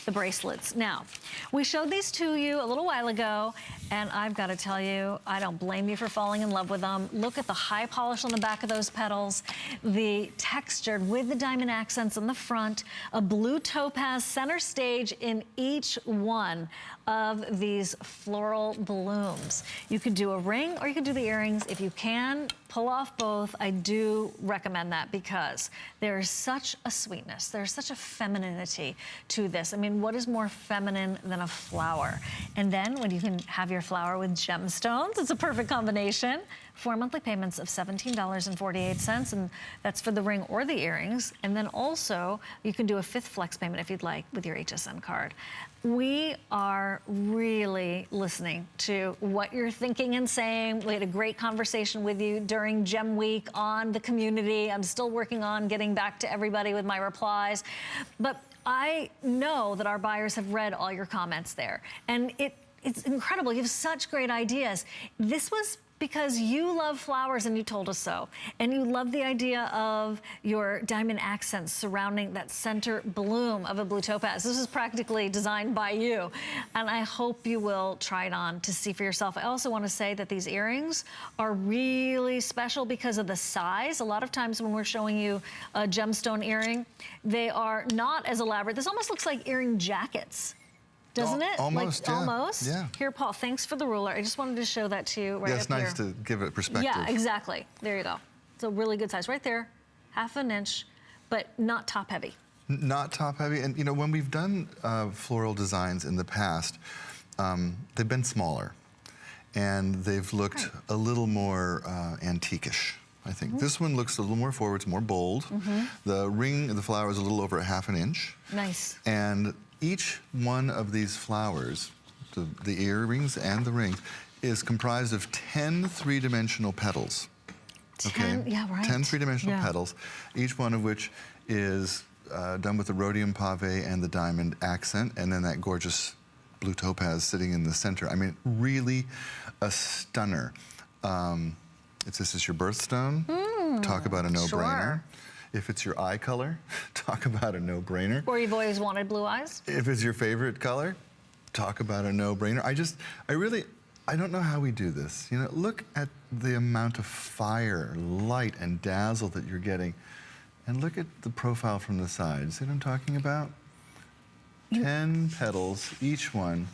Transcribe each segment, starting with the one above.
the bracelets. Now, we showed these to you a little while ago, and I've got to tell you, I don't blame you for falling in love with them. Look at the high polish on the back of those petals, the textured with the diamond accents on the front, a blue topaz center stage in each one of these floral blooms. You could do a ring or you could do the earrings. If you can pull off both, I do recommend that because there's such a sweetness, there's such a femininity to this. I mean, what is more feminine than a flower? And then when you can have your flower with gemstones, it's a perfect combination. 4 monthly payments of $17.48, and that's for the ring or the earrings. And then also, you can do a 5th flex payment if you'd like with your HSN card. We are really listening to what you're thinking and saying. We had a great conversation with you during Gem Week on the community. I'm still working on getting back to everybody with my replies. But I know that our buyers have read all your comments there. And it's incredible. You have such great ideas. This was because you love flowers and you told us so. And you love the idea of your diamond accents surrounding that center bloom of a blue topaz. This is practically designed by you. And I hope you will try it on to see for yourself. I also want to say that these earrings are really special because of the size. A lot of times when we're showing you a gemstone earring, they are not as elaborate. This almost looks like earring jackets. Doesn't it? Almost, like, yeah. Almost. Yeah. Here, Paul, thanks for the ruler. I just wanted to show that to you right up here. Yeah, it's nice to give it perspective. Yeah, exactly. There you go. It's a really good size. Right there, ½ an inch, but not top heavy. Not top heavy. And, you know, when we've done floral designs in the past, they've been smaller. And they've looked a little more antique-ish. I think this one looks a little more forward, it's more bold. The ring of the flower is a little over ½ an inch. Nice. And each one of these flowers, the earrings and the rings, is comprised of 10 three-dimensional petals. 10, yeah, right. 10 three-dimensional petals, each one of which is done with the rhodium pave and the diamond accent, and then that gorgeous blue topaz sitting in the center. I mean, really a stunner. If this is your birthstone, talk about a no-brainer. Sure. If it's your eye color, talk about a no-brainer. Or you've always wanted blue eyes? If it's your favorite color, talk about a no-brainer. I don't know how we do this. You know, look at the amount of fire, light, and dazzle that you're getting. And look at the profile from the side. See what I'm talking about? 10 petals, each one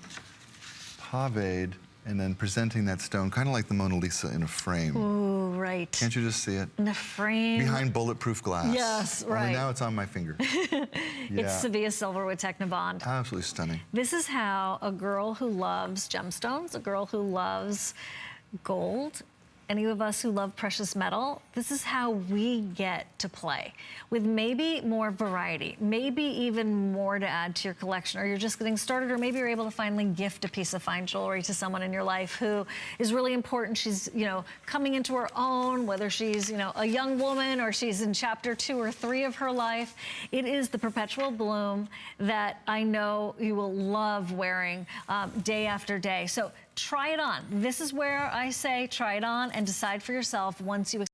paved, and then presenting that stone, kind of like the Mona Lisa in a frame. Ooh, right. Can't you just see it? In the frame. Behind bulletproof glass. Yes, right. Only now it's on my finger. It's Sevilla silver with Technibond. Absolutely stunning. This is how a girl who loves gemstones, a girl who loves gold, any of us who love precious metal, this is how we get to play with maybe more variety, maybe even more to add to your collection, or you're just getting started, or maybe you're able to finally gift a piece of fine jewelry to someone in your life who is really important. She's, you know, coming into her own, whether she's, you know, a young woman or she's in chapter 2 or 3 of her life. It is the perpetual bloom that I know you will love wearing day after day. So try it on. This is where I say try it on and decide for yourself once you